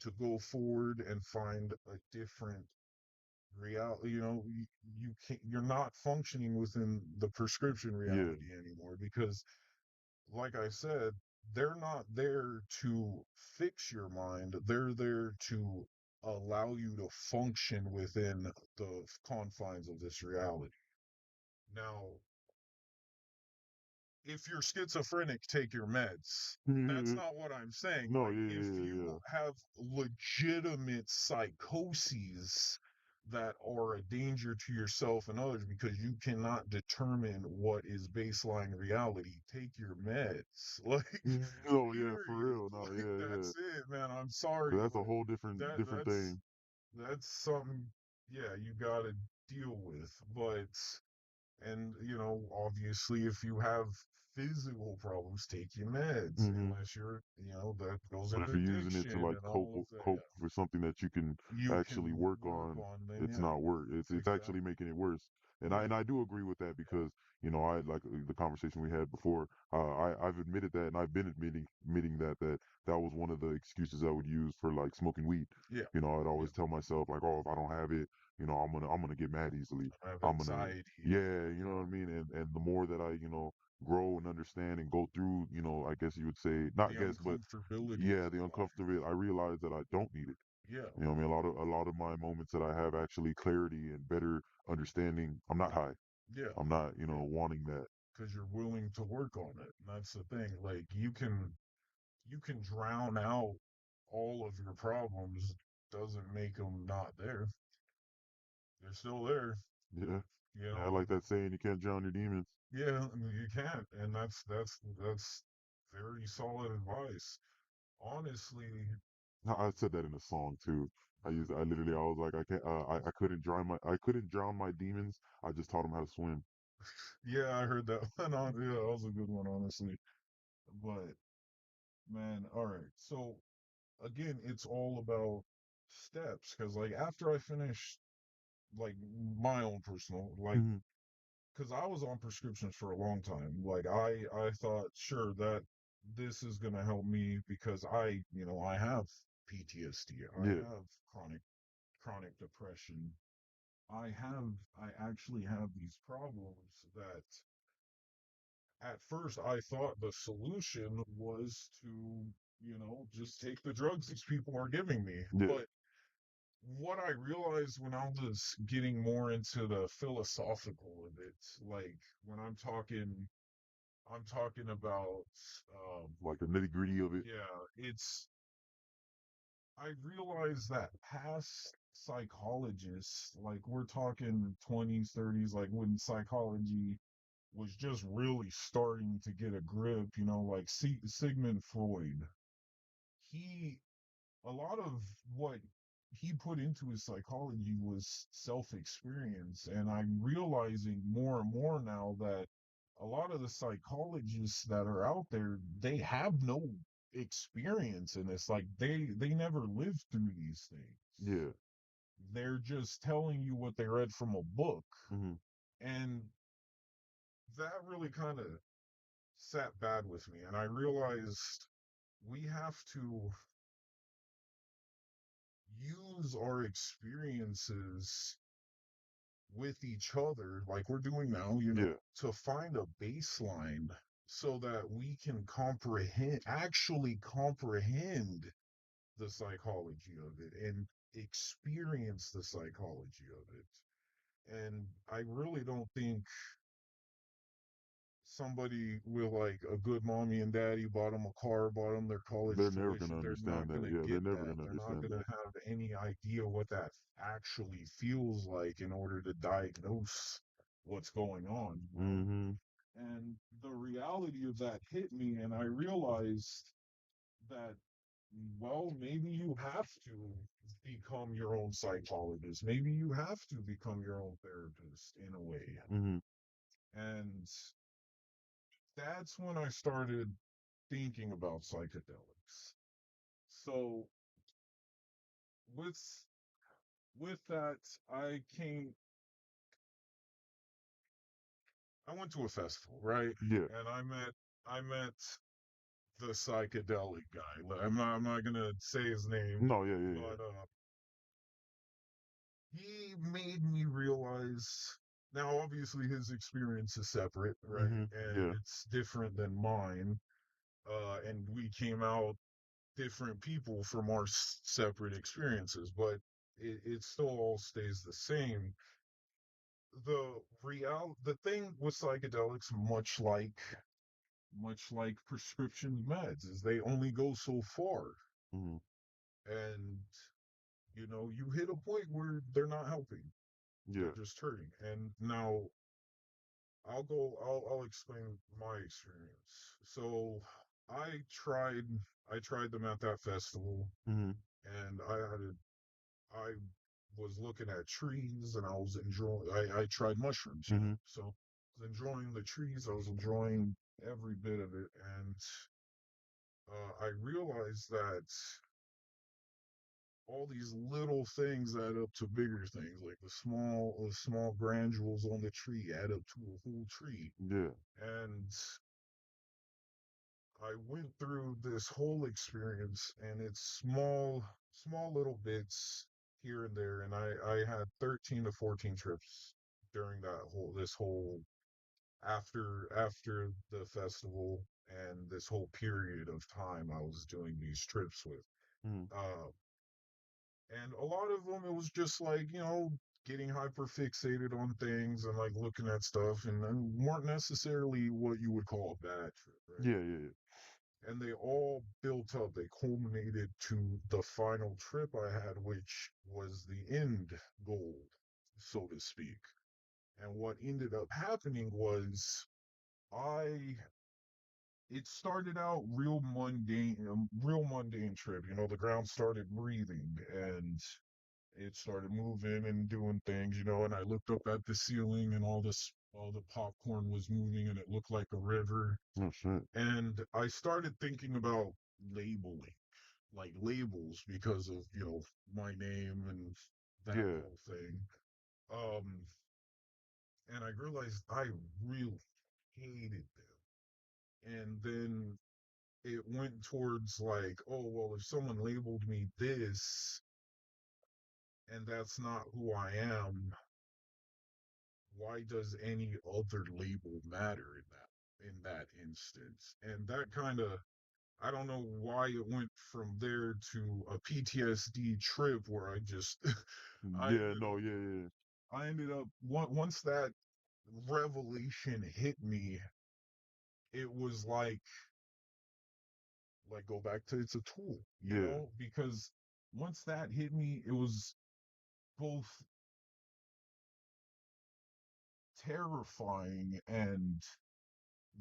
to go forward and find a different reality. You're not functioning within the prescription Yeah. reality anymore, because like I said, they're not there to fix your mind. They're there to allow you to function within the confines of this reality. Now, if you're schizophrenic, take your meds. That's not what I'm saying. No. Like, Yeah. if Yeah. you Yeah. have legitimate psychoses that are a danger to yourself and others because you cannot determine what is baseline reality, take your meds. Like, No. Yeah. For period. real. No. Like, Yeah. Yeah. that's it, man. I'm 'Cause sorry, that's a but whole different that different that's thing. that's something, yeah, you gotta deal with. But and, obviously, if you have physical problems, take your meds. Hmm. Unless that goes But into if you're using it to addiction like and cope all of that. cope Yeah. for something that you can You actually can work work on, on, then it's yeah, not work. It's actually exactly. making it worse. Yeah. And I do agree with that because I like the conversation we had before. I've admitted that, and I've been admitting that was one of the excuses I would use for like smoking weed. Yeah. I'd Yeah. always tell myself like, oh, if I don't have it, I'm gonna get mad easily. I have I'm gonna, anxiety. yeah, you know Yeah. what I mean. And the more that I grow and understand and go through, I guess you would say, not The guess, but uncomfortability yeah, of the it all. uncomfortable. I realize that I don't need it. Yeah. What I mean, a lot of my moments that I have actually clarity and better understanding. I'm not high. Yeah. I'm not, Yeah. wanting that. Because you're willing to work on it. And that's the thing. Like, you can drown out all of your problems. Doesn't make them not there. They're still there. Yeah. You Yeah, I know, like that saying, you can't drown your demons. yeah, I mean, you can't, and that's very solid advice. Honestly, I said that in a song too. I literally, I was like, I can't, I couldn't drown my demons. I just taught them how to swim. yeah, I heard that one on. Yeah, that was a good one, honestly. But man, all right. So again, it's all about steps because like after I finished like my own personal like Hmm. because I was on prescriptions for a long time. Like I thought sure that this is gonna help me because I have PTSD. I Yeah, have chronic depression. I actually have these problems that at first I thought the solution was to, just take the drugs these people are giving me. yeah, But what I realized when I was getting more into the philosophical of it, like when I'm talking about, um, like the nitty gritty of it. yeah, I realized that past psychologists, like we're talking 20s, 30s, like when psychology was just really starting to get a grip, like Sigmund Freud, he, a lot of what he put into his psychology was self experience. And I'm realizing more and more now that a lot of the psychologists that are out there, they have no experience in this. Like they never lived through these things. Yeah. They're just telling you what they read from a book. Hmm. And that really kind of sat bad with me. And I realized we have to use our experiences with each other, like we're doing now, Yeah. to find a baseline so that we can actually comprehend the psychology of it and experience the psychology of it. And I really don't think somebody with like a good mommy and daddy bought them a car, bought them their college They're never tuition. gonna They're understand not that. going to Yeah, they're get never that. gonna They're not understand going that. to have any idea what that actually feels like in order to diagnose what's going on. Hmm. And the reality of that hit me, and I realized that, well, maybe you have to become your own psychologist. Maybe you have to become your own therapist in a way. Hmm. And that's when I started thinking about psychedelics. So with with that, I went to a festival, right? Yeah. And I met the psychedelic guy. I'm not gonna say his name, No. Yeah. Yeah. but he made me realize. Now, obviously, his experience is separate, Yeah. right? And Yeah. it's different than mine. And we came out different people from our separate experiences, but it still all stays the same. The thing with psychedelics, much like prescription meds, is they only go so far, Hmm. and you hit a point where they're not helping, they're Yeah. just hurting. And now I'll explain my experience. So I tried I tried them at that festival, Hmm. and I was looking at trees, and I was enjoying. I tried mushrooms, Hmm. so I was enjoying the trees. I was enjoying every bit of it, and I realized that all these little things add up to bigger things, like the small granules on the tree add up to a whole tree. Yeah. And I went through this whole experience, and it's small little bits here and there, and I had 13 to 14 trips during this whole after the festival, and this whole period of time I was doing these trips with. Hmm. Uh, and a lot of them, it was just like, getting hyper fixated on things and like looking at stuff, and weren't necessarily what you would call a bad trip, right? Yeah. Yeah. And they all built up. They culminated to the final trip I had, which was the end goal, so to speak. And what ended up happening was I it started out real mundane trip. You know, the ground started breathing and it started moving and doing things, you know, and I looked up at the ceiling and all the popcorn was moving and it looked like a river. Oh shit. And I started thinking about labeling, like labels because of, you know, my name and that Yeah. whole thing. Um, and I realized I really hated them. And then it went towards like, oh, well, if someone labeled me this and that's not who I am, why does any other label matter in that instance? And that kind of I don't know why it went from there to a PTSD trip where I just I Yeah. ended No. up Yeah. Yeah. once that revelation hit me, it was like go back to it's a tool, you Yeah. know, because once that hit me, it was both terrifying and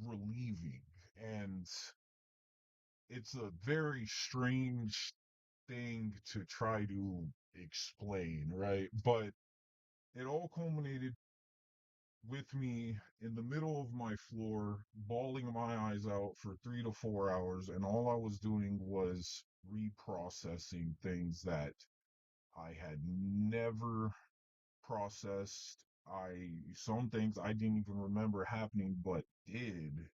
relieving. And it's a very strange thing to try to explain, right? But it all culminated with me in the middle of my floor, bawling my eyes out for 3 to 4 hours, and all I was doing was reprocessing things that I had never processed. Some things I didn't even remember happening, but did,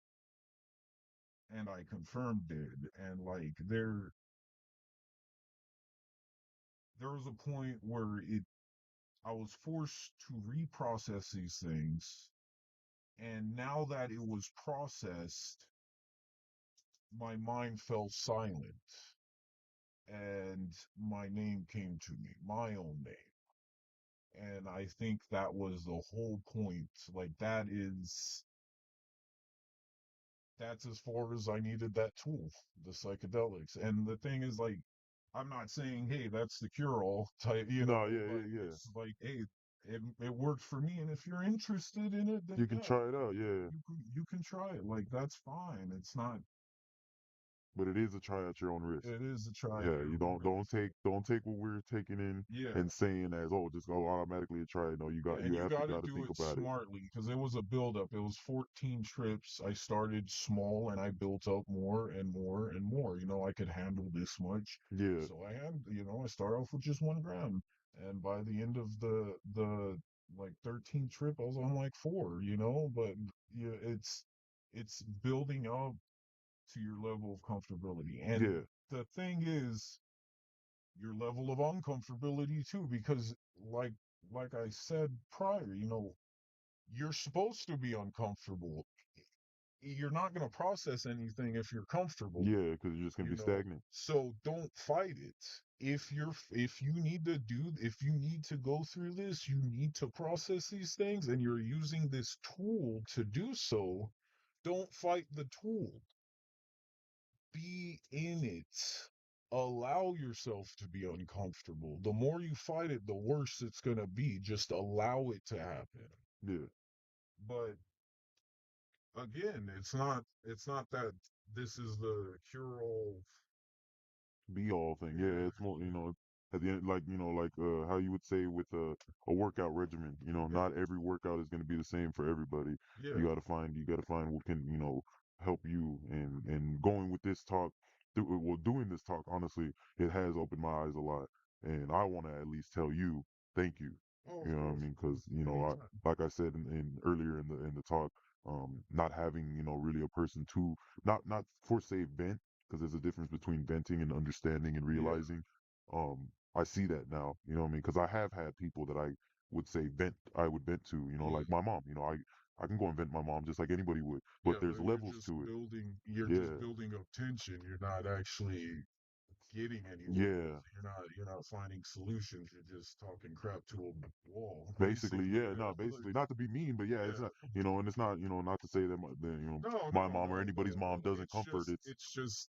and I confirmed did. And like there was a point where it I was forced to reprocess these things. And now that it was processed, my mind fell silent and my name came to me, my own name. And I think that was the whole point. Like that's as far as I needed that tool, the psychedelics. And the thing is, like, I'm not saying, hey, that's the cure all type, you No. know, Yeah. like, Yeah. Yeah. it's like, hey, it worked for me. And if you're interested in it, then You can yeah, try it out. Yeah. you can try it. Like, that's fine. It's not, But it is a try at your own risk. it is a try at Yeah, your you own don't risk. take what we're taking in Yeah. and saying as, oh, just go automatically try it. No, Yeah, and you you have to got to gotta do think it about it. smartly because it was a buildup. It was 14 trips. I started small and I built up more and more and more. You know, I could handle this much. Yeah. So I started off with just 1 gram. And by the end of the like 13th trip, I was on like four, you know, but yeah, it's building up to your level of comfortability. And Yeah. the thing is, your level of uncomfortability too, because like like I said prior, you know, you're supposed to be uncomfortable. You're not going to process anything if you're comfortable, Yeah, because you're just gonna you be know. stagnant. So don't fight it. If you need to go through this, you need to process these things and you're using this tool to do so, don't fight the tool. Be in it. Allow yourself to be uncomfortable. The more you fight it, the worse it's going to be. Just allow it to happen. Yeah. But again, it's not that this is the cure all. Be all thing. Yeah, Yeah, it's more, at the end, like, like how you would say with a workout regimen, yeah, not every workout is going to be the same for everybody. yeah. You got to find what can, help you. And going with this talk, doing this talk, honestly, it has opened my eyes a lot. And I want to at least tell you, thank you. Oh, You know what I of mean? course. Because, Anytime. like I said in earlier in the talk, not having, really a person to, not for say vent, because there's a difference between venting and understanding and Yeah, realizing. I see that now, you know what I mean? Because I have had people that I would say I would vent to, yeah, like my mom. I can go and vent my mom just like anybody would, but yeah. there's But levels to it. you're just Yeah, building up tension. You're not actually getting anywhere with yeah. it. You're not finding solutions. You're just talking crap to a wall, Basically, basically. yeah, no, basically, not to be mean, but yeah, it's Yeah. not, and it's not, not to say that No, my no, mom or no, anybody's no, mom no. doesn't comfort. It's It's just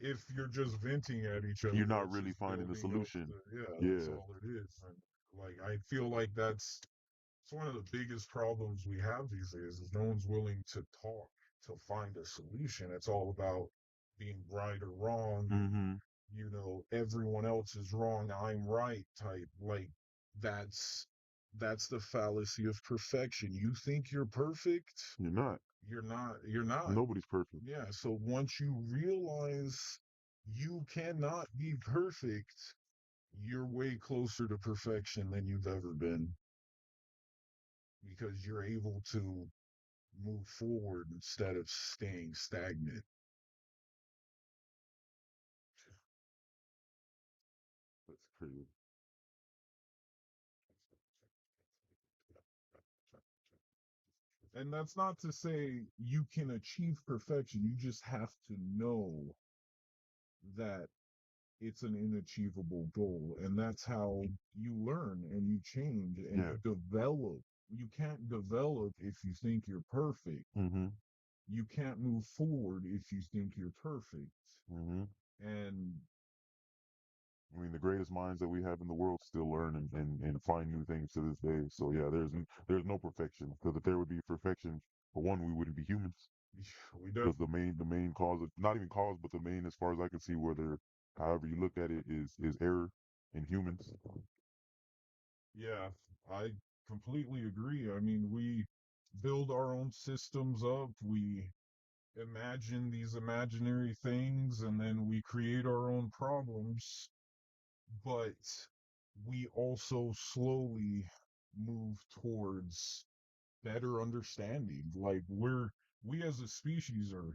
if you're just venting at each you're other, not that's really just finding the building up solution. yeah, that's Yeah, all it is. And like I feel like that's It's one of the biggest problems we have these days is no one's willing to talk to find a solution. It's all about being right or wrong. Mm-hmm. Everyone else is wrong, I'm right type. Like that's that's the fallacy of perfection. You think you're perfect, You're not. you're not. Nobody's perfect. Yeah, so once you realize you cannot be perfect, you're way closer to perfection than you've ever been because you're able to move forward instead of staying stagnant. That's crazy. And that's not to say you can achieve perfection. You just have to know that it's an inachievable goal. And that's how you learn and you change and Yeah. you develop. You can't develop if you think you're perfect. Mm-hmm. You can't move forward if you think you're perfect. Mm-hmm. And I mean, the greatest minds that we have in the world still learn and find new things to this day. So yeah, there's no perfection, because if there would be perfection, for one, we wouldn't be humans. we Because definitely, the main cause of, not even cause, but the main, as far as I can see, whether however you look at it, is error in humans. yeah, I completely agree. I mean, we build our own systems up. We imagine these imaginary things and then we create our own problems, but we also slowly move towards better understanding. Like we as a species are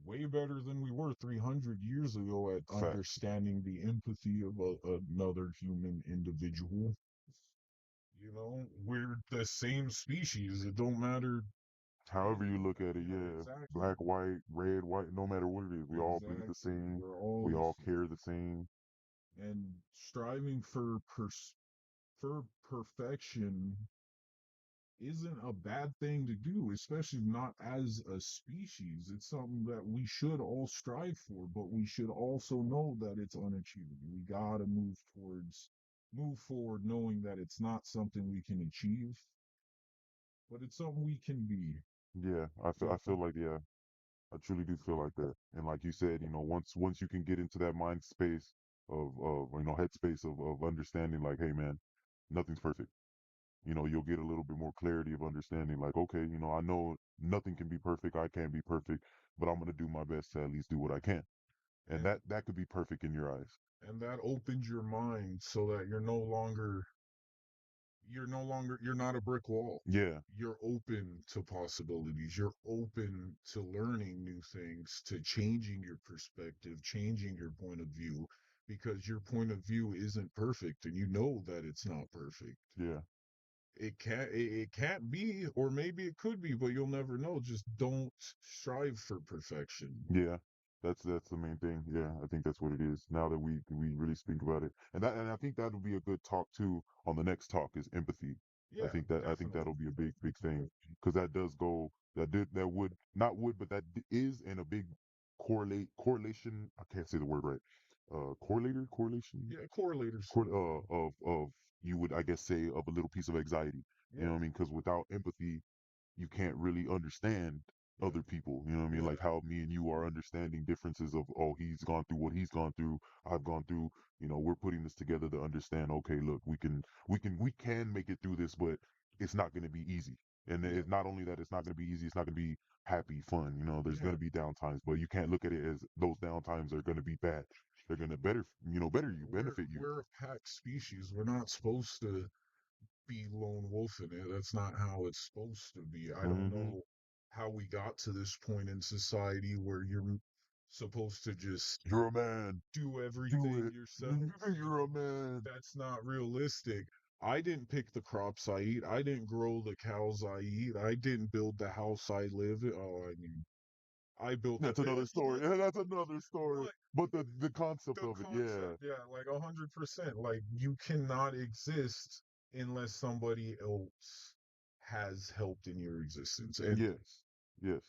way better than we were 300 years ago at Facts. understanding the empathy of another human individual. We're the same species. It don't matter. However you look at it, Yeah, yeah, exactly. black, white, red, white, no matter what it is, we all bleed the Exactly. same. We're all We the all same. care the same. And striving for perfection isn't a bad thing to do, especially not as a species. It's something that we should all strive for, but we should also know that it's unachievable. We gotta move forward knowing that it's not something we can achieve, but it's something we can be. Yeah, I feel like, yeah, I truly do feel like that. And like you said, once you can get into that mind space of headspace of understanding, like, hey man, nothing's perfect. You'll get a little bit more clarity of understanding, like, okay, I know nothing can be perfect, I can't be perfect, but I'm gonna do my best to at least do what I can. And And that could be perfect in your eyes. and that opens your mind so that you're not a brick wall. Yeah, You're open to possibilities. You're open to learning new things, to changing your perspective, changing your point of view, because your point of view isn't perfect and you know that it's not perfect. yeah. It can't be, or maybe it could be, but you'll never know. Just don't strive for perfection. Yeah, that's the main thing. Yeah, I think that's what it is. Now that we really speak about it, and I think that'll be a good talk too on the next talk, is empathy. Yeah, I think definitely. that'll be a big thing, because that does go, that would, not would, but is in a big correlation. I can't say the word right. Correlation. Yeah, correlators. Of, you would, I guess, say, of a little piece of anxiety. You Yeah, know what I mean? Because without empathy, you can't really understand yeah, other people. You know what I mean? yeah, Like how me and you are understanding differences of, oh, he's gone through what he's gone through, I've gone through. We're putting this together to understand. Okay, look, we can make it through this, but it's not going to be easy. And yeah, it's not only that it's not going to be easy, it's not going to be happy, fun. There's yeah. going to be down times, but you can't look at it as those down times are going to be bad. They're going to better you, We're benefit you. we're a pack species. We're not supposed to be lone wolfing it. That's not how it's supposed to be. I don't Hmm. know how we got to this point in society where you're supposed to just You're a man. do Do everything it. yourself. You're a man. That's not realistic. I didn't pick the crops I eat. I didn't grow the cows I eat. I didn't build the house I live in. Oh, I mean, I built That's another story. That's another story. but But the concept the of it, yeah. concept, yeah, like 100%. Like you cannot exist unless somebody else has helped in your existence, and Yes. Yes.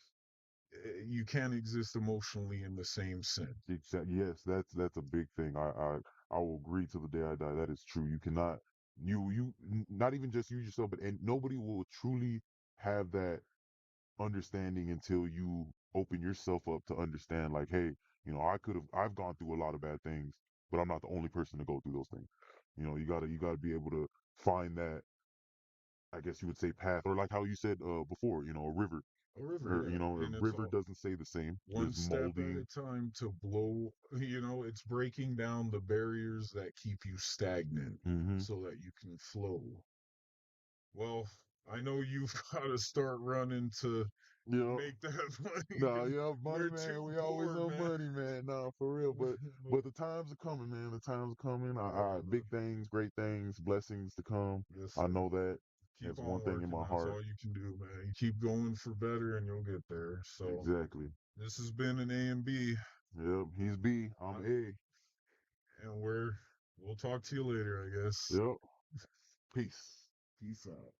you can't exist emotionally in the same sense. Exactly. Yes, that's a big thing. I will agree to the day I die. That is true. You cannot. not even just you yourself, but and nobody will truly have that understanding until you open yourself up to understand, like, hey, I've gone through a lot of bad things, but I'm not the only person to go through those things. You gotta be able to find that, I guess you would say, path, or like how you said before, a river, A river, or yeah. a And it's river all doesn't stay the same. one There's step at molding. a time to blow, it's breaking down the barriers that keep you stagnant Mm-hmm. so that you can flow. Well, I know you've got to start running to Yeah. make that money Nah, because yeah, money we're man. too We always poor, on man. money, man. Nah, for real. But the times are coming, man. The times are coming. Big things, great things, blessings to come. Yes, I sir. know that. Keep That's one on thing in working. my That's heart. all you can do, man. You keep going for better and you'll get there. So Exactly. this has been an A and B, Yep. He's B. I'm A. and we'll talk to you later, I guess. Yep. Peace. Peace out.